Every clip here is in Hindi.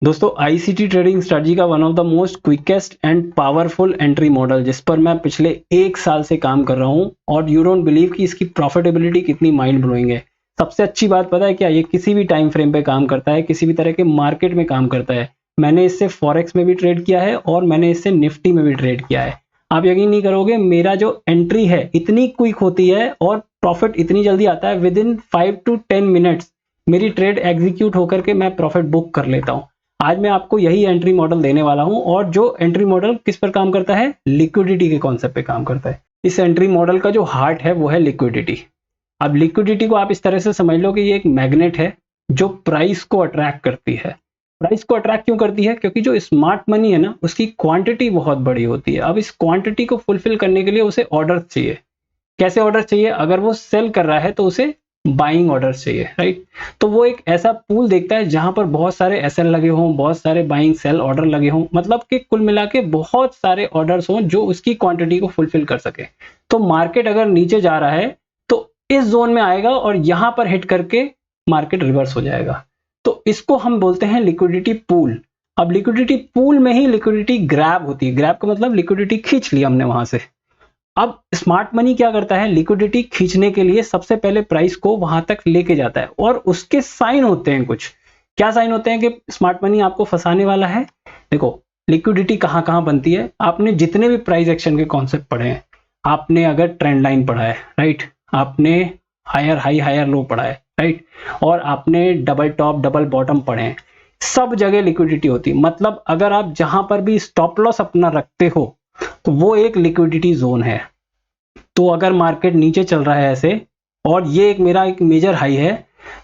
दोस्तों आईसीटी ट्रेडिंग स्ट्रेटजी का one of the most quickest and powerful entry model जिस पर मैं पिछले 1 साल से काम कर रहा हूं और यू डोंट बिलीव कि इसकी प्रॉफिटेबिलिटी कितनी माइंड ब्लोइंग है। सबसे अच्छी बात पता है क्या, ये किसी भी टाइम फ्रेम पे काम करता है, किसी भी तरह के मार्केट में काम करता है। मैंने इससे फॉरेक्स में भी ट्रेड किया है और मैंने इससे निफ्टी में भी ट्रेड किया है। आप यकीन नहीं करोगे, मेरा जो एंट्री है इतनी क्विक होती है और प्रॉफिट इतनी जल्दी आता है, विद इन 5 to 10 मिनट्स मेरी ट्रेड एग्जीक्यूट होकर के मैं प्रॉफिट बुक कर लेता हूँ। आज मैं आपको यही एंट्री मॉडल देने वाला हूं और जो एंट्री मॉडल किस पर काम करता है, लिक्विडिटी के कॉन्सेप्ट पे काम करता है। इस एंट्री मॉडल का जो हार्ट है वो है लिक्विडिटी। अब लिक्विडिटी को आप इस तरह से समझ लो कि ये एक मैग्नेट है जो प्राइस को अट्रैक्ट करती है। प्राइस को अट्रैक्ट क्यों करती है? क्योंकि जो स्मार्ट मनी है ना, उसकी क्वांटिटी बहुत बड़ी होती है। अब इस क्वांटिटी को फुलफिल करने के लिए उसे ऑर्डर चाहिए। कैसे ऑर्डर चाहिए? अगर वो सेल कर रहा है तो उसे बाइंग ऑर्डर चाहिए, राइट। तो वो एक ऐसा पूल देखता है जहां पर बहुत सारे एसएल लगे हों, बहुत सारे बाइंग सेल ऑर्डर लगे हों, मतलब कि कुल मिला के बहुत सारे ऑर्डर्स हों जो उसकी क्वांटिटी को फुलफिल कर सके। तो मार्केट अगर नीचे जा रहा है तो इस जोन में आएगा और यहां पर हिट करके मार्केट रिवर्स हो जाएगा। तो इसको हम बोलते हैं लिक्विडिटी पूल। अब लिक्विडिटी पूल में ही लिक्विडिटी ग्रैब होती है। ग्रैब का मतलब लिक्विडिटी खींच ली हमने वहां से। अब स्मार्ट मनी क्या करता है, लिक्विडिटी खींचने के लिए सबसे पहले प्राइस को वहां तक लेके जाता है और उसके साइन होते हैं कुछ। क्या साइन होते हैं कि स्मार्ट मनी आपको फंसाने वाला है? देखो, लिक्विडिटी कहां कहां बनती है। आपने जितने भी प्राइस एक्शन के कॉन्सेप्ट पढ़े हैं, आपने अगर ट्रेंड लाइन पढ़ा है, राइट, आपने हायर हाई हायर लो पढ़ा है, राइट, और आपने डबल टॉप डबल बॉटम पढ़े हैं, सब जगह लिक्विडिटी होती है। मतलब अगर आप जहां पर भी स्टॉप लॉस अपना रखते हो तो वो एक लिक्विडिटी जोन है। तो अगर मार्केट नीचे चल रहा है ऐसे और ये एक मेरा एक मेजर हाई है,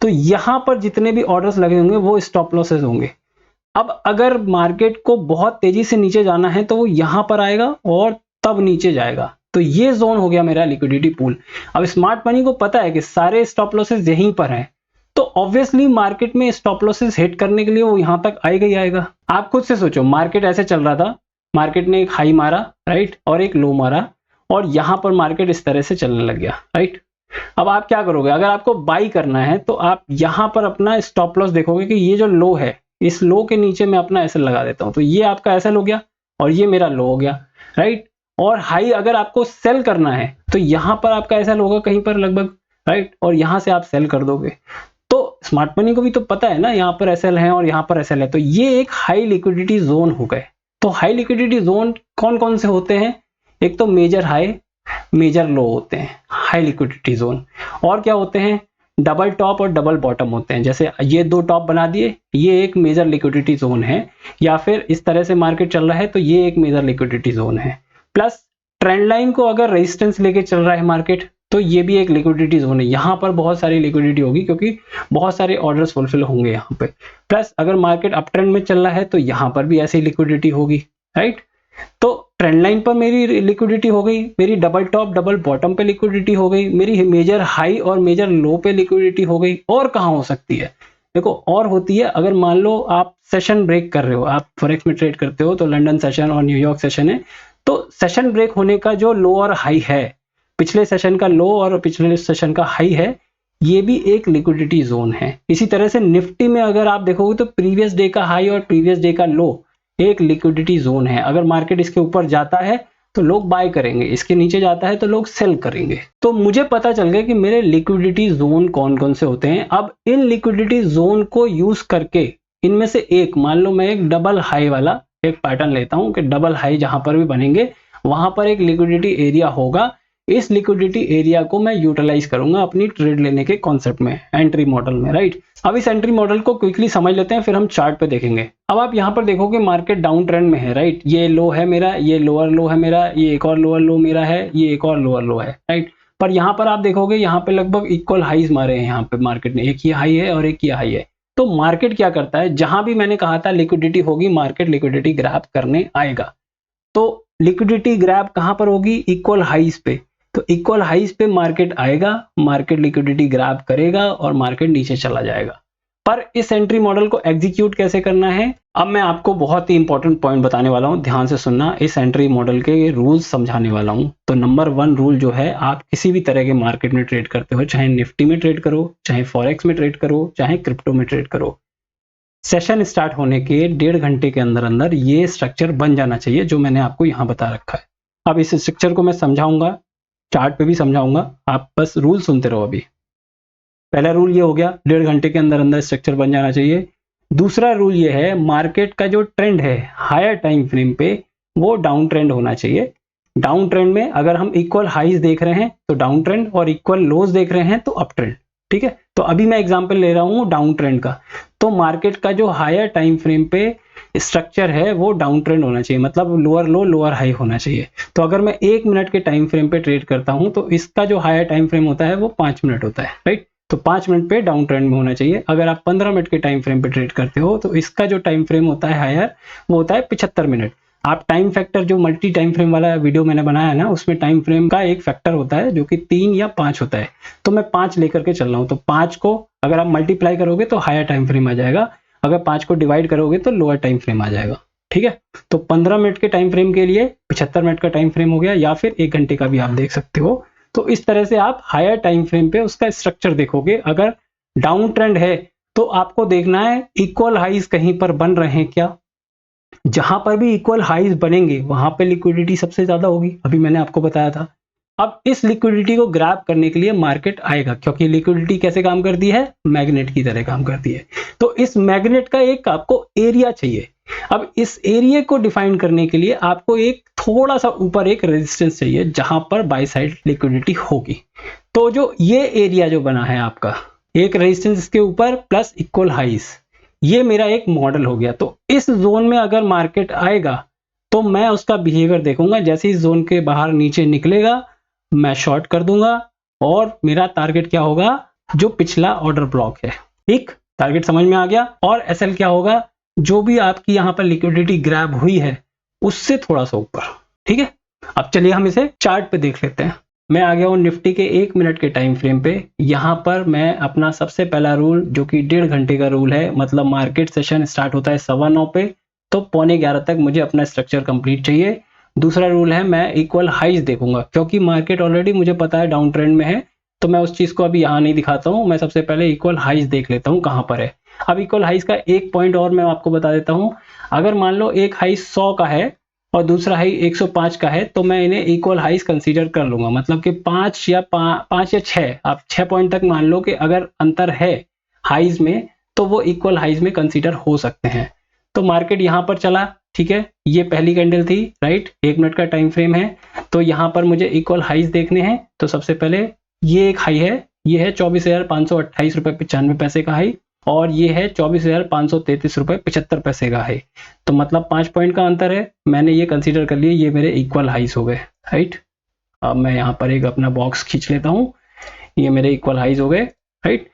तो यहां पर जितने भी ऑर्डर्स लगे होंगे वो स्टॉप लॉसेस होंगे। अब अगर मार्केट को बहुत तेजी से नीचे जाना है तो वो यहां पर आएगा और तब नीचे जाएगा। तो ये जोन हो गया मेरा लिक्विडिटी पूल। अब स्मार्ट मनी को पता है कि सारे स्टॉप लॉसेस यहीं पर हैं, तो ऑब्वियसली मार्केट में स्टॉप लॉसेस हिट करने के लिए वो यहां तक आएगा ही आएगा। आप खुद से सोचो, मार्केट ऐसे चल रहा था, मार्केट ने एक हाई मारा, राइट, और एक लो मारा और यहां पर मार्केट इस तरह से चलने लग गया, राइट। अब आप क्या करोगे? अगर आपको बाई करना है तो आप यहां पर अपना स्टॉप लॉस देखोगे कि ये जो लो है, इस लो के नीचे मैं अपना एसएल लगा देता हूं। तो ये आपका एसएल हो गया और ये मेरा लो हो गया, राइट। और हाई अगर आपको सेल करना है तो यहां पर आपका एसएल होगा कहीं पर लगभग, राइट, और यहां से आप सेल कर दोगे। तो स्मार्ट मनी को भी तो पता है ना, यहाँ पर एसएल है और यहाँ पर एसएल है, तो ये एक हाई लिक्विडिटी जोन हो गए। तो हाई लिक्विडिटी जोन कौन कौन से होते हैं? एक तो मेजर हाई, मेजर लो होते हैं हाई लिक्विडिटी जोन। और क्या होते हैं? डबल टॉप और डबल बॉटम होते हैं। जैसे ये दो टॉप बना दिए, ये एक मेजर लिक्विडिटी जोन है, या फिर इस तरह से मार्केट चल रहा है तो ये एक मेजर लिक्विडिटी जोन है। प्लस ट्रेंड लाइन को अगर रेजिस्टेंस लेके चल रहा है मार्केट तो ये भी एक लिक्विडिटी जोन है। यहां पर बहुत सारी लिक्विडिटी होगी क्योंकि बहुत सारे ऑर्डर्स फुलफिल होंगे यहाँ पे। प्लस अगर मार्केट अप ट्रेंड में चल रहा है तो यहाँ पर भी ऐसी लिक्विडिटी होगी, राइट। तो ट्रेंड लाइन पर मेरी लिक्विडिटी हो गई, मेरी डबल टॉप डबल बॉटम पे लिक्विडिटी हो गई, मेरी मेजर हाई और मेजर लो पे लिक्विडिटी हो गई। और कहां हो सकती है? देखो, और होती है अगर मान लो आप सेशन ब्रेक कर रहे हो, आप फॉरेक्स में ट्रेड करते हो तो लंदन सेशन और न्यूयॉर्क सेशन है, तो सेशन ब्रेक होने का जो लो और हाई है, पिछले सेशन का लो और पिछले सेशन का हाई है, ये भी एक लिक्विडिटी जोन है। इसी तरह से निफ्टी में अगर आप देखोगे तो प्रीवियस डे का हाई और प्रीवियस डे का लो एक लिक्विडिटी जोन है। अगर मार्केट इसके ऊपर जाता है तो लोग बाय करेंगे, इसके नीचे जाता है तो लोग सेल करेंगे। तो मुझे पता चल गया कि मेरे लिक्विडिटी जोन कौन कौन से होते हैं। अब इन लिक्विडिटी जोन को यूज करके इनमें से एक, मान लो मैं एक डबल हाई वाला एक पैटर्न लेता हूं कि डबल हाई जहां पर भी बनेंगे वहां पर एक लिक्विडिटी एरिया होगा। इस लिक्विडिटी एरिया को मैं यूटिलाइज करूंगा अपनी ट्रेड लेने के कॉन्सेप्ट में, एंट्री मॉडल में, राइट। अब इस एंट्री मॉडल को क्विकली समझ लेते हैं, फिर हम चार्ट पे देखेंगे। अब आप यहाँ पर देखोगे मार्केट डाउन ट्रेंड में है, राइट। ये लो है मेरा, ये लोअर लो है मेरा, ये एक और लोअर लो मेरा है, ये एक और लोअर लो है, राइट। पर यहाँ पर आप देखोगे यहाँ पे लगभग इक्वल हाईज मारे हैं यहाँ पे मार्केट ने, एक ही हाई है और एक ही हाई है। तो मार्केट क्या करता है, जहां भी मैंने कहा था लिक्विडिटी होगी, मार्केट लिक्विडिटी ग्रैब करने आएगा। तो लिक्विडिटी ग्रैब कहां पर होगी? इक्वल हाईज पे। तो इक्वल हाईज पे मार्केट आएगा, मार्केट लिक्विडिटी ग्रैब करेगा और मार्केट नीचे चला जाएगा। पर इस एंट्री मॉडल को एग्जीक्यूट कैसे करना है, अब मैं आपको बहुत ही इंपॉर्टेंट पॉइंट बताने वाला हूं, ध्यान से सुनना। इस एंट्री मॉडल के रूल्स समझाने वाला हूं। तो नंबर 1 रूल जो है, आप किसी भी तरह के मार्केट में ट्रेड करते हो, चाहे निफ्टी में ट्रेड करो, चाहे फॉरेक्स में ट्रेड करो, चाहे क्रिप्टो में ट्रेड करो, सेशन स्टार्ट होने के 1.5 घंटे के अंदर अंदर ये स्ट्रक्चर बन जाना चाहिए जो मैंने आपको यहाँ बता रखा है। अब इस स्ट्रक्चर को मैं समझाऊंगा, चार्ट पे भी समझाऊंगा, आप बस रूल सुनते रहो। अभी पहला रूल ये हो गया, 1.5 घंटे के अंदर अंदर स्ट्रक्चर बन जाना चाहिए। दूसरा रूल ये है, मार्केट का जो ट्रेंड है हायर टाइम फ्रेम पे वो डाउन ट्रेंड होना चाहिए। डाउन ट्रेंड में अगर हम इक्वल हाईज देख रहे हैं तो डाउन ट्रेंड, और इक्वल लोज देख रहे हैं तो अप ट्रेंड। ठीक है, तो अभी मैं एग्जांपल ले रहा हूं डाउन ट्रेंड का। तो मार्केट का जो हायर टाइम फ्रेम पे स्ट्रक्चर है वो डाउन ट्रेंड होना चाहिए, मतलब लोअर लो लोअर हाई होना चाहिए। तो अगर मैं 1 मिनट के टाइम फ्रेम पे ट्रेड करता हूं तो इसका जो हायर टाइम फ्रेम होता है वो 5 मिनट होता है, राइट। तो 5 मिनट पे डाउन ट्रेंड में होना चाहिए। अगर आप 15 मिनट के टाइम फ्रेम पे ट्रेड करते हो तो इसका जो टाइम फ्रेम होता है हायर, वो होता है 75 मिनट। आप टाइम फैक्टर, जो मल्टी टाइम फ्रेम वाला वीडियो मैंने बनाया है ना, उसमें टाइम फ्रेम का एक फैक्टर होता है जो कि 3 या 5 होता है। तो मैं 5 लेकर के चल रहा हूँ। तो 5 को अगर आप मल्टीप्लाई करोगे तो हायर टाइम फ्रेम आ जाएगा, अगर 5 को डिवाइड करोगे तो लोअर टाइम फ्रेम आ जाएगा। ठीक है, तो 15 मिनट के टाइम फ्रेम के लिए 75 मिनट का टाइम फ्रेम हो गया, या फिर 1 घंटे का भी आप देख सकते हो। तो इस तरह से आप हायर टाइम फ्रेम पे उसका स्ट्रक्चर देखोगे। अगर डाउन ट्रेंड है तो आपको देखना है इक्वल हाईज कहीं पर बन रहे हैं क्या। जहां पर भी इक्वल हाईज बनेंगे वहां पे लिक्विडिटी सबसे ज्यादा होगी, अभी मैंने आपको बताया था। अब इस लिक्विडिटी को ग्रैब करने के लिए मार्केट आएगा, क्योंकि लिक्विडिटी कैसे काम करती है, मैग्नेट की तरह काम करती है। तो इस मैग्नेट का एक आपको एरिया चाहिए। अब इस एरिया को डिफाइन करने के लिए आपको एक थोड़ा सा ऊपर एक रेजिस्टेंस चाहिए जहां पर बाय साइड लिक्विडिटी होगी। तो जो ये एरिया जो बना है आपका, एक रेजिस्टेंस इसके ऊपर प्लस इक्वल हाइज, ये मेरा एक मॉडल हो गया। तो इस जोन में अगर मार्केट आएगा तो मैं उसका बिहेवियर देखूंगा। जैसे इस जोन के बाहर नीचे निकलेगा मैं शॉर्ट कर दूंगा, और मेरा टारगेट क्या होगा, जो पिछला ऑर्डर ब्लॉक है। ठीक, टारगेट समझ में आ गया। और एसएल क्या होगा, जो भी आपकी यहां पर लिक्विडिटी ग्रैब हुई है उससे थोड़ा सा ऊपर। ठीक है, अब चलिए हम इसे चार्ट पे देख लेते हैं। मैं आ गया हूं निफ्टी के 1 मिनट के टाइम फ्रेम पे। यहां पर मैं अपना सबसे पहला रूल, जो कि 1.5 घंटे का रूल है, मतलब मार्केट सेशन स्टार्ट होता है 9:15 पे, तो 11:15 तक मुझे अपना स्ट्रक्चर कंप्लीट चाहिए। दूसरा रूल है, मैं इक्वल हाइज देखूंगा, क्योंकि मार्केट ऑलरेडी मुझे पता है डाउन ट्रेंड में है, तो मैं उस चीज को अभी यहाँ नहीं दिखाता हूँ। मैं सबसे पहले इक्वल हाइज देख लेता हूँ कहां पर है। अब इक्वल हाइज का एक पॉइंट और मैं आपको बता देता हूँ। अगर मान लो एक हाई 100 का है और दूसरा हाई 105 का है, तो मैं इन्हें इक्वल हाइज कंसीडर कर लूंगा। मतलब कि 5 या 6, आप 6 पॉइंट तक मान लो कि अगर अंतर है हाइज में तो वो इक्वल हाइज में कंसीडर हो सकते हैं। तो मार्केट यहां पर चला, ठीक है, ये पहली कैंडल थी, राइट, 1 मिनट का टाइम फ्रेम है। तो यहां पर मुझे इक्वल हाइज देखने हैं। तो सबसे पहले ये एक हाई है, ये है 24,528 रुपए 95 पैसे का हाई, और ये है 24,533 रुपए 75 पैसे का है। तो मतलब 5 पॉइंट का अंतर है, मैंने ये कंसीडर कर लिए, ये मेरे इक्वल हाइज हो गए, राइट। अब मैं यहाँ पर एक अपना बॉक्स खींच लेता हूँ, ये मेरे इक्वल हाइज हो गए, राइट।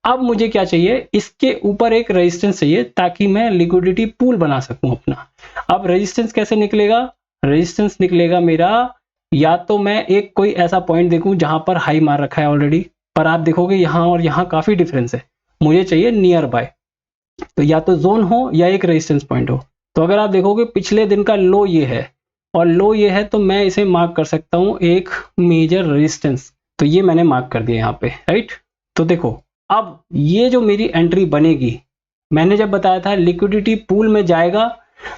अब मुझे क्या चाहिए, इसके ऊपर एक रेजिस्टेंस चाहिए ताकि मैं लिक्विडिटी पूल बना सकूं अपना। अब रेजिस्टेंस कैसे निकलेगा, रेजिस्टेंस निकलेगा मेरा, या तो मैं एक कोई ऐसा पॉइंट देखूं जहां पर हाई मार रखा है ऑलरेडी, पर आप देखोगे यहां और यहां काफी डिफरेंस है, मुझे चाहिए नियर बाय। तो या तो जोन हो या एक रेजिस्टेंस पॉइंट हो। तो अगर आप देखोगे पिछले दिन का लो ये है और लो ये है, तो मैं इसे मार्क कर सकता हूं एक मेजर रेजिस्टेंस। तो ये मैंने मार्क कर दिया यहाँ पे, राइट। तो देखो अब ये जो मेरी एंट्री बनेगी, मैंने जब बताया था लिक्विडिटी पूल में जाएगा,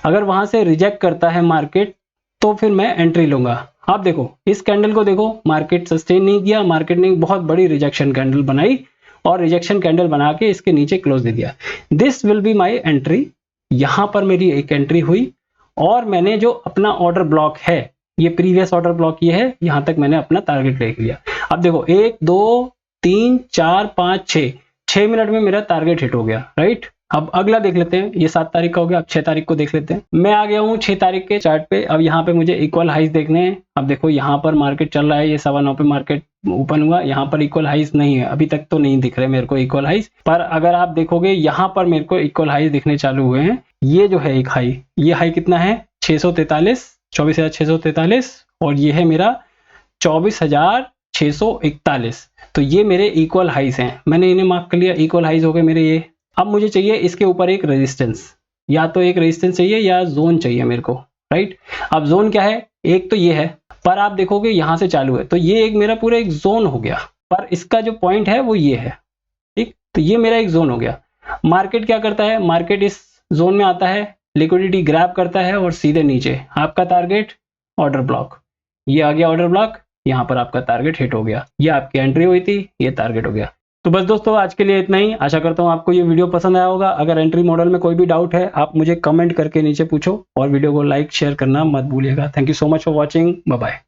अगर वहां से रिजेक्ट करता है मार्केट तो फिर मैं एंट्री लूंगा। आप देखो इस कैंडल को देखो, मार्केट सस्टेन नहीं किया, मार्केट ने बहुत बड़ी रिजेक्शन कैंडल बनाई और रिजेक्शन कैंडल बना के इसके नीचे क्लोज दे दिया। This will be my entry. यहां पर मेरी एक एंट्री हुई और मैंने जो अपना ऑर्डर ब्लॉक है, ये प्रीवियस ऑर्डर ब्लॉक ये है, यहां तक मैंने अपना टारगेट देख लिया। अब देखो 1 2 3 4 5 6 मिनट में मेरा टारगेट हिट हो गया, राइट। अब अगला देख लेते हैं, ये 7 तारीख का हो गया, अब 6 तारीख को देख लेते हैं। मैं आ गया हूँ 6 तारीख के चार्ट पे। अब यहाँ पे मुझे इक्वल हाइज देखने हैं। अब देखो यहाँ पर मार्केट चल रहा है, ये 9:15 पे मार्केट ओपन हुआ, यहाँ पर इक्वल हाइज नहीं है, अभी तक तो नहीं दिख रहे मेरे को इक्वल हाइज, पर अगर आप देखोगे यहाँ पर मेरे को इक्वल हाइज दिखने चालू हुए हैं। ये जो है एक हाई, ये हाई कितना है 643, 24,643, और ये है मेरा 24,641। तो ये मेरे इक्वल हाइज हैं, मैंने इन्हें मार्क कर लिया, इक्वल हाइज हो गए मेरे ये। अब मुझे चाहिए इसके ऊपर एक रेजिस्टेंस, या तो एक रेजिस्टेंस चाहिए या जोन चाहिए मेरे को, राइट। अब जोन क्या है, एक तो ये है, पर आप देखोगे यहां से चालू है, तो ये एक मेरा पूरा एक जोन हो गया, पर इसका जो पॉइंट है वो ये है, ठीक। तो ये मेरा एक जोन हो गया। मार्केट क्या करता है, मार्केट इस जोन में आता है, लिक्विडिटी ग्रैब करता है और सीधे नीचे आपका टारगेट ऑर्डर ब्लॉक, ये आ गया ऑर्डर ब्लॉक, यहाँ पर आपका टारगेट हिट हो गया, ये आपकी एंट्री हुई थी, ये टारगेट हो गया। तो बस दोस्तों आज के लिए इतना ही। आशा करता हूँ आपको ये वीडियो पसंद आया होगा। अगर एंट्री मॉडल में कोई भी डाउट है आप मुझे कमेंट करके नीचे पूछो और वीडियो को लाइक शेयर करना मत भूलिएगा। Thank you so much for watching, bye bye.